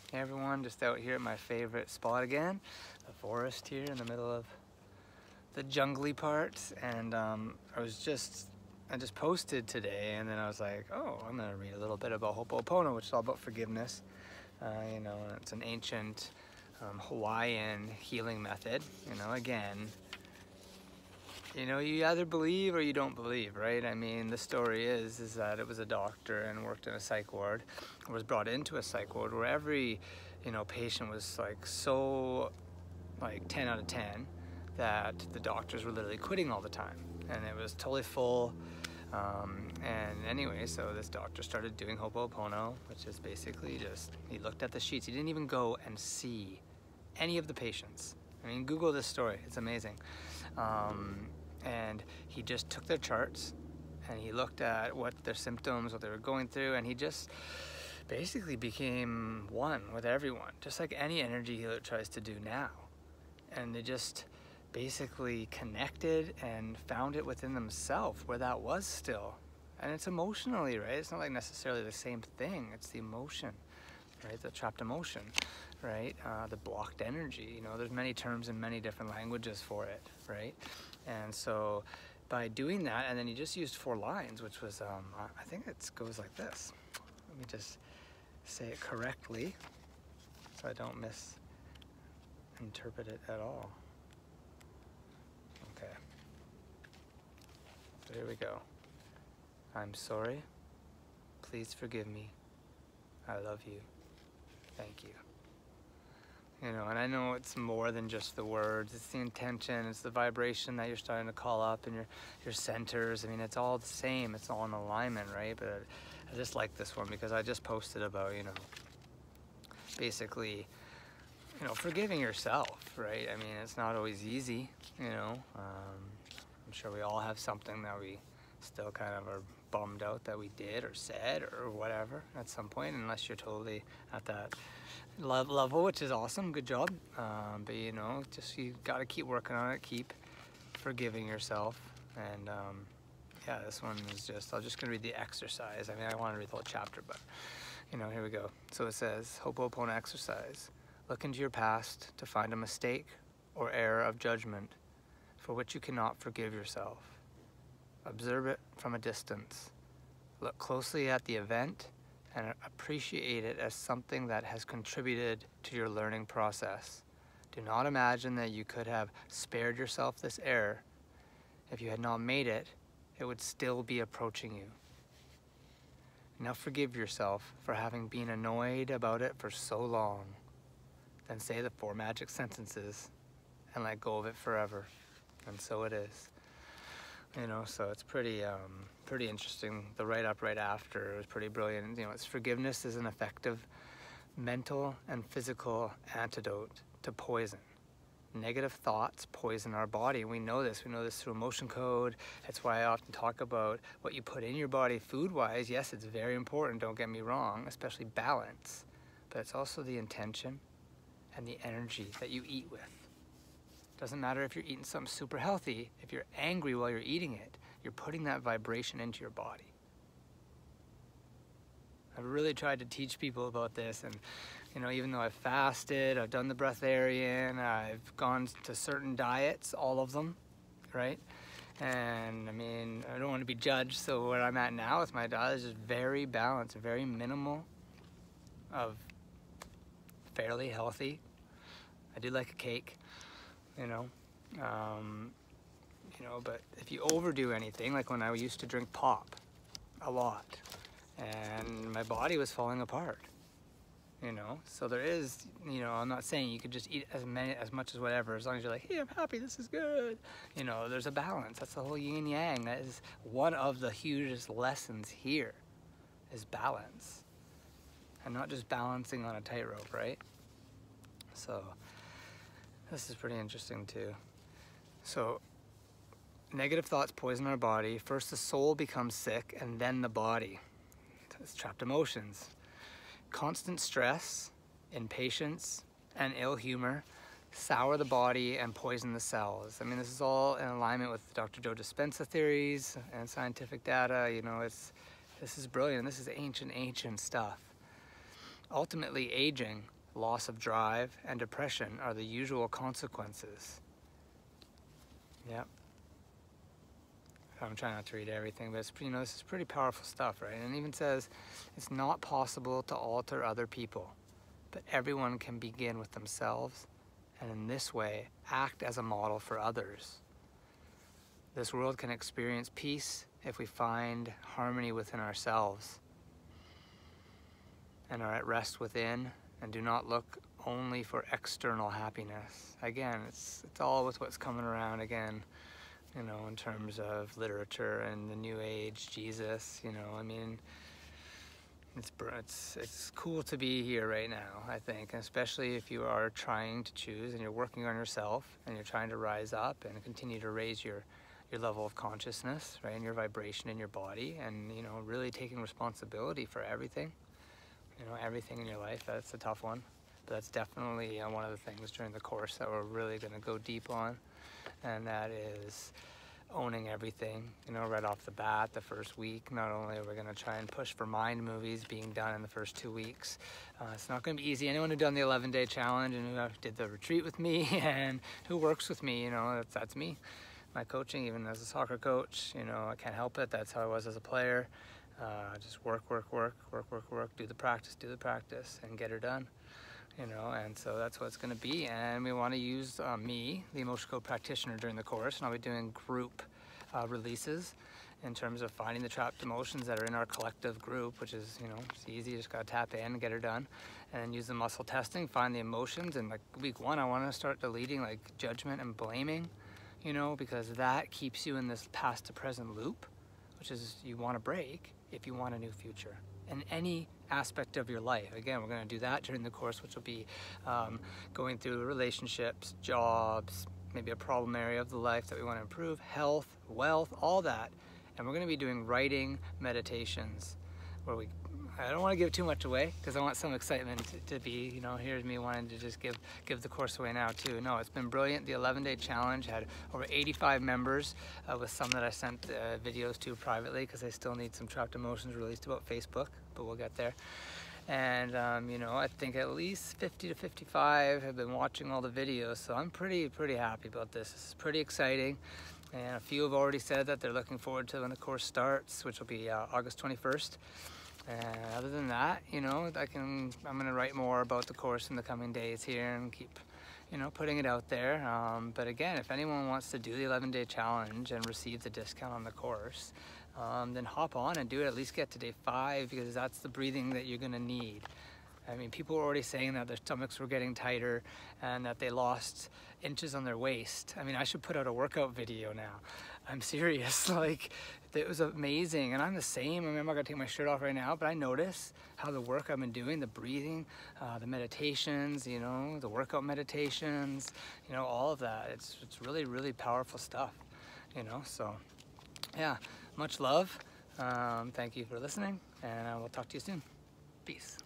Hey everyone, just out here at my favorite spot again, the forest here in the middle of the jungly part. And I just posted today, and then I was like, oh, I'm gonna read a little bit about oponopono, which is all about forgiveness. You know, it's an ancient Hawaiian healing method. You know, again, you know, you either believe or you don't believe, right? I mean, the story is that it was a doctor and worked in a psych ward, or was brought into a psych ward where every, you know, patient was like so, like 10 out of 10, that the doctors were literally quitting all the time, and it was totally full. And anyway, so this doctor started doing Ho'oponopono, which is basically just, he looked at the sheets. He didn't even go and see any of the patients. I mean, Google this story, it's amazing. And he just took their charts and he looked at what their symptoms, what they were going through, and he just basically became one with everyone, just like any energy healer tries to do now. And they just basically connected and found it within themselves where that was still. And it's emotionally, right? It's not like necessarily the same thing, it's the emotion, right? The trapped emotion, right? The blocked energy. You know, there's many terms in many different languages for it, right? And so by doing that, and then he just used 4 lines, which was, I think it goes like this. Let me just say it correctly so I don't misinterpret it at all. Okay. So here we go. I'm sorry. Please forgive me. I love you. Thank you. You know, and I know it's more than just the words, it's the intention, it's the vibration that you're starting to call up in your centers. I mean, it's all the same, it's all in alignment, right? But I just like this one because I just posted about, you know, basically, you know, forgiving yourself, right? I mean, it's not always easy, you know. I'm sure we all have something that we still kind of are bummed out that we did or said or whatever at some point, unless you're totally at that level, which is awesome, good job. But you know, just you got to keep working on it, keep forgiving yourself. And yeah, this one is just, I'm just gonna read the exercise. I mean, I want to read the whole chapter, but you know, here we go. So it says, Ho'oponopono exercise. Look into your past to find a mistake or error of judgment for which you cannot forgive yourself. Observe it from a distance. Look closely at the event and appreciate it as something that has contributed to your learning process. Do not imagine that you could have spared yourself this error. If you had not made it, it would still be approaching you. Now forgive yourself for having been annoyed about it for so long. Then say the 4 magic sentences and let go of it forever. And so it is. You know, so it's pretty interesting. The write-up right after was pretty brilliant. You know, it's forgiveness is an effective mental and physical antidote to poison. Negative thoughts poison our body. We know this. We know this through emotion code. That's why I often talk about what you put in your body food-wise. Yes, it's very important, don't get me wrong, especially balance. But it's also the intention and the energy that you eat with. Doesn't matter if you're eating something super healthy, if you're angry while you're eating it, you're putting that vibration into your body. I've really tried to teach people about this, and you know, even though I've fasted, I've done the breatharian, I've gone to certain diets, all of them, right? And I mean, I don't want to be judged, so where I'm at now with my diet is just very balanced, very minimal of fairly healthy. I do like a cake. You know, but if you overdo anything, like when I used to drink pop a lot, and my body was falling apart, you know, so there is, you know, I'm not saying you could just eat as much as whatever, as long as you're like, hey, I'm happy, this is good, you know, there's a balance. That's the whole yin and yang. That is one of the hugest lessons here, is balance, and not just balancing on a tightrope, right? So this is pretty interesting too. So, negative thoughts poison our body. First the soul becomes sick, and then the body. It's trapped emotions. Constant stress, impatience, and ill humor sour the body and poison the cells. I mean, this is all in alignment with Dr. Joe Dispenza theories and scientific data. You know, this is brilliant. This is ancient stuff. Ultimately, aging loss of drive, and depression are the usual consequences. Yep. I'm trying not to read everything, but it's, this is pretty powerful stuff, right? And it even says it's not possible to alter other people, but everyone can begin with themselves, and in this way act as a model for others. This world can experience peace if we find harmony within ourselves and are at rest within and do not look only for external happiness. Again, it's all with what's coming around again, in terms of literature and the New Age, Jesus, I mean, it's cool to be here right now, I think, especially if you are trying to choose and you're working on yourself and you're trying to rise up and continue to raise your level of consciousness, right, and your vibration in your body, and really taking responsibility for everything, everything in your life. That's a tough one, but that's definitely one of the things during the course that we're really going to go deep on, and that is owning everything, right off the bat. The first week, not only are we going to try and push for mind movies being done in the first 2 weeks, it's not going to be easy. Anyone who done the 11-day challenge and who did the retreat with me and who works with me, that's me. My coaching, even as a soccer coach, I can't help it. That's how I was as a player. Just work, do the practice, and get her done. And so that's what it's going to be. And we want to use me, the emotional code practitioner, during the course, and I'll be doing group releases in terms of finding the trapped emotions that are in our collective group, which is, it's easy. You just got to tap in and get her done, and use the muscle testing, find the emotions. And like week 1, I want to start deleting like judgment and blaming, because that keeps you in this past to present loop, which is you want to break if you want a new future in any aspect of your life. Again, we're going to do that during the course, which will be going through relationships, jobs, maybe a problem area of the life that we want to improve, health, wealth, all that. And we're going to be doing writing meditations where I don't want to give too much away because I want some excitement to be, here's me wanting to just give the course away now too. No, it's been brilliant. The 11-day challenge had over 85 members with some that I sent videos to privately because I still need some trapped emotions released about Facebook, but we'll get there. And, I think at least 50 to 55 have been watching all the videos, so I'm pretty happy about this. This is pretty exciting. And a few have already said that they're looking forward to when the course starts, which will be August 21st. And other than that, I'm going to write more about the course in the coming days here and keep, putting it out there. But again, if anyone wants to do the 11-day challenge and receive the discount on the course, then hop on and do it. At least get to day 5, because that's the breathing that you're going to need. I mean, people were already saying that their stomachs were getting tighter and that they lost inches on their waist. I mean, I should put out a workout video now. I'm serious. Like, it was amazing. And I'm the same. I mean, I'm not gonna take my shirt off right now, but I notice how the work I've been doing, the breathing, the meditations, the workout meditations, all of that. It's really, really powerful stuff, so yeah, much love. Thank you for listening, and I will talk to you soon. Peace.